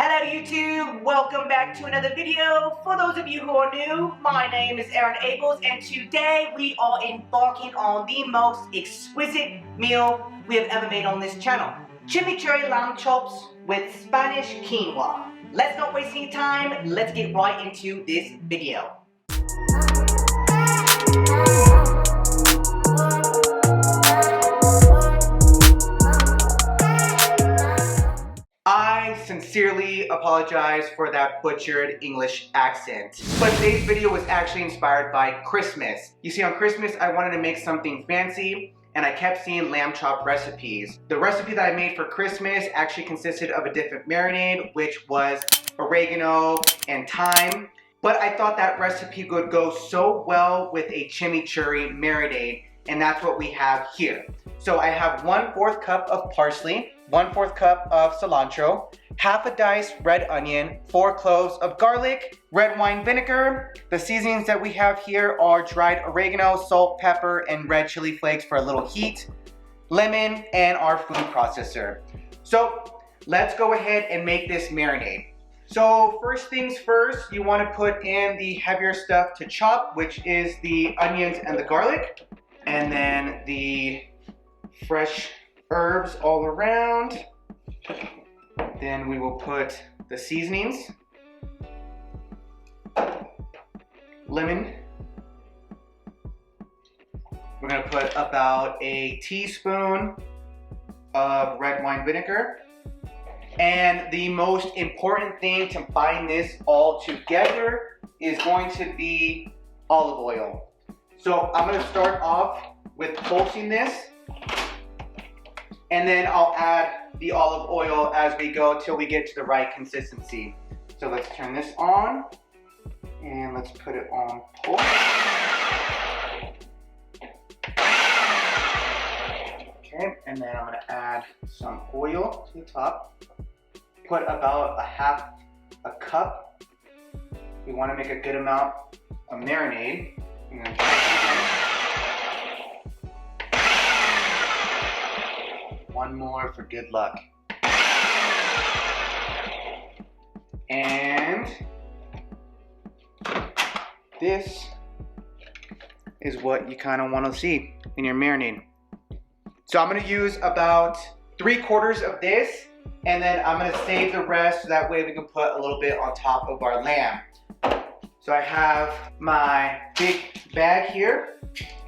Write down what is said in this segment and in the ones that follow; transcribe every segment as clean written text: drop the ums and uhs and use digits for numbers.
Hello YouTube, welcome back to another video. For those of you who are new, my name is Aaron Abels and today we are embarking on the most exquisite meal we have ever made on this channel. Chimichurri lamb chops with Spanish quinoa. Let's not waste any time, let's get right into this video. I sincerely apologize for that butchered English accent. But today's video was actually inspired by Christmas. You see, on Christmas I wanted to make something fancy and I kept seeing lamb chop recipes. The recipe that I made for Christmas actually consisted of a different marinade, which was oregano and thyme. But I thought that recipe would go so well with a chimichurri marinade, and that's what we have here. So I have 1/4 cup of parsley, 1/4 cup of cilantro, half a diced red onion, 4 cloves of garlic, red wine vinegar. The seasonings that we have here are dried oregano, salt, pepper, and red chili flakes for a little heat, lemon, and our food processor. So let's go ahead and make this marinade. So first things first, you want to put in the heavier stuff to chop, which is the onions and the garlic, and then the fresh herbs all around. Then we will put the seasonings, lemon. We're going to put about a teaspoon of red wine vinegar. And the most important thing to bind this all together is going to be olive oil. So I'm going to start off with pulsing this, and then I'll add the olive oil as we go till we get to the right consistency. So let's turn this on and let's put it on pulse. Okay, and then I'm going to add some oil to the top. Put about a half a cup. We want to make a good amount of marinade. One more for good luck. And this is what you kind of want to see in your marinade. So I'm going to use about 3/4 of this, and then I'm going to save the rest so that way we can put a little bit on top of our lamb. So I have my big bag here.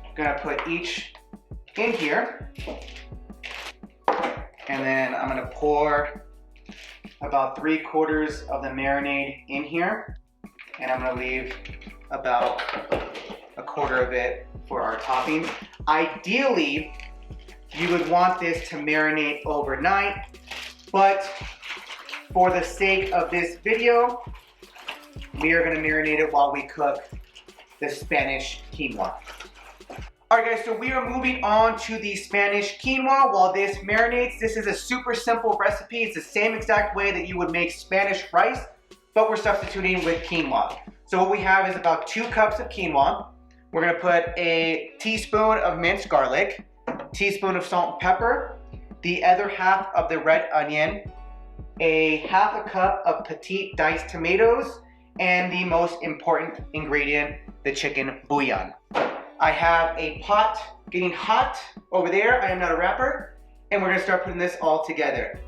I'm going to put each in here. And then I'm going to pour about 3/4 of the marinade in here. And I'm going to leave about 1/4 of it for our toppings. Ideally, you would want this to marinate overnight, but for the sake of this video, we are going to marinate it while we cook the Spanish quinoa. Alright guys, so we are moving on to the Spanish quinoa while this marinates. This is a super simple recipe. It's the same exact way that you would make Spanish rice, but we're substituting with quinoa. So what we have is about 2 cups of quinoa. We're going to put a teaspoon of minced garlic, teaspoon of salt and pepper, the other half of the red onion, a half a cup of petite diced tomatoes, and the most important ingredient, the chicken bouillon. I have a pot getting hot over there. I am not a rapper. And we're going to start putting this all together.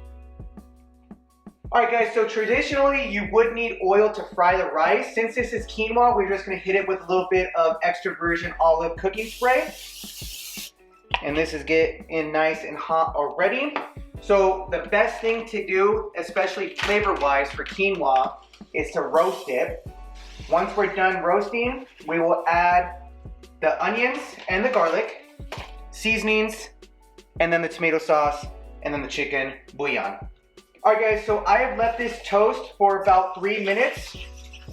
Alright guys, so traditionally you would need oil to fry the rice. Since this is quinoa, we're just going to hit it with a little bit of extra virgin olive cooking spray. And this is getting nice and hot already. So the best thing to do, especially flavor-wise for quinoa, is to roast it. Once we're done roasting, we will add the onions and the garlic, seasonings, and then the tomato sauce, and then the chicken bouillon. Alright guys, so I have let this toast for about 3 minutes,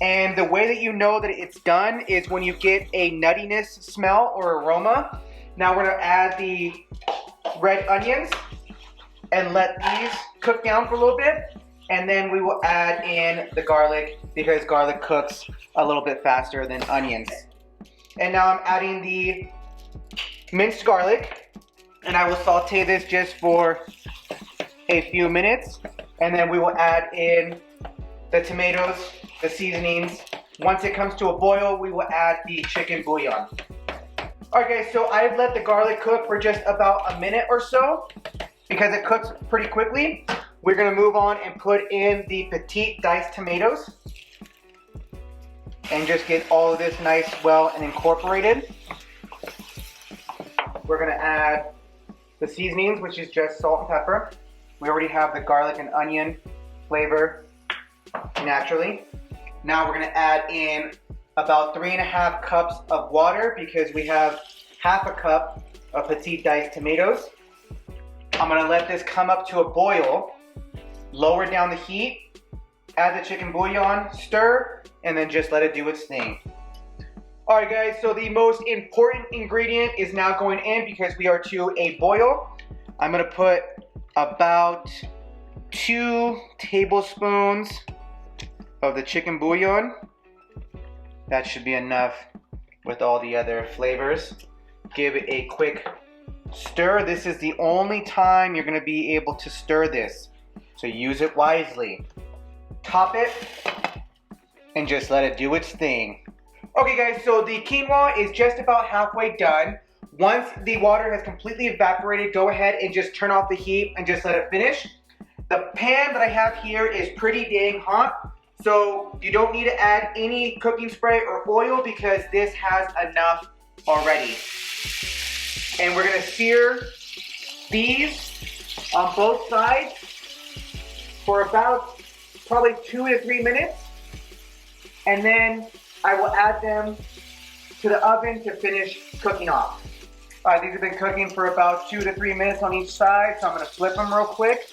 and the way that you know that it's done is when you get a nuttiness smell or aroma. Now we're going to add the red onions and let these cook down for a little bit, and then we will add in the garlic because garlic cooks a little bit faster than onions. And now I'm adding the minced garlic, and I will saute this just for a few minutes. And then we will add in the tomatoes, the seasonings. Once it comes to a boil, we will add the chicken bouillon. Alright guys, so I've let the garlic cook for just about a minute or so because it cooks pretty quickly. We're gonna move on and put in the petite diced tomatoes and just get all of this nice, well, and incorporated. We're gonna add the seasonings, which is just salt and pepper. We already have the garlic and onion flavor naturally. Now we're gonna add in about 3.5 cups of water because we have half a cup of petite diced tomatoes. I'm gonna let this come up to a boil, lower down the heat, add the chicken bouillon, stir, and then just let it do its thing. Alright guys, so the most important ingredient is now going in because we are to a boil. I'm gonna put about 2 tablespoons of the chicken bouillon. That should be enough with all the other flavors. Give it a quick stir. This is the only time you're gonna be able to stir this, so use it wisely. Top it and just let it do its thing. Okay guys, so the quinoa is just about halfway done. Once the water has completely evaporated, go ahead and just turn off the heat and just let it finish. The pan that I have here is pretty dang hot. So you don't need to add any cooking spray or oil because this has enough already. And we're gonna sear these on both sides for about probably 2 to 3 minutes. And then I will add them to the oven to finish cooking off. All right, these have been cooking for about 2 to 3 minutes on each side, so I'm gonna flip them real quick.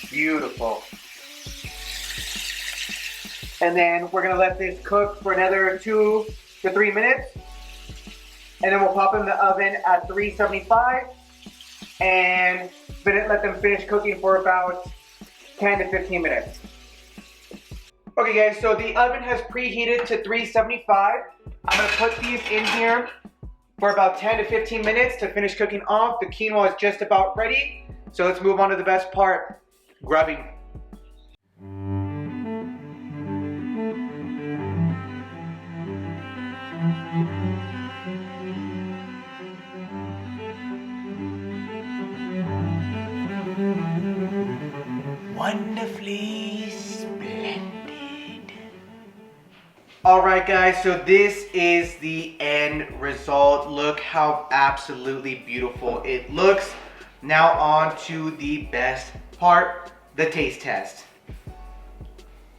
Beautiful. And then we're gonna let this cook for another 2 to 3 minutes. And then we'll pop in the oven at 375 and let them finish cooking for about 10 to 15 minutes. Okay guys, so the oven has preheated to 375. I'm gonna put these in here for about 10 to 15 minutes to finish cooking off. The quinoa is just about ready. So let's move on to the best part. Grubbing. Wonderfully splendid. Alright guys, so this is the end result. Look how absolutely beautiful it looks. Now on to the best part, the taste test.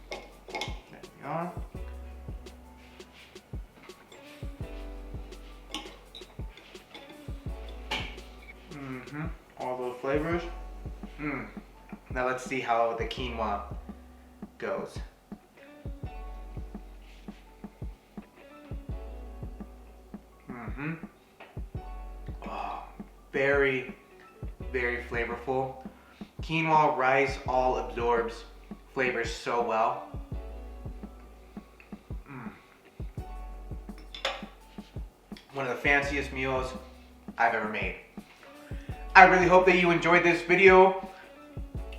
There we go. All those flavors. Now let's see how the quinoa goes. Oh, very, very flavorful. Quinoa rice all absorbs flavors so well. One of the fanciest meals I've ever made. I really hope that you enjoyed this video.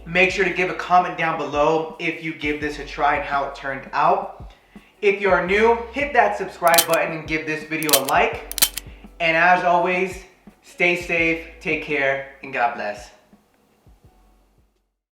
Make sure to give a comment down below if you give this a try and how it turned out. If you are new, hit that subscribe button and give this video a like. And as always, stay safe, take care, and God bless.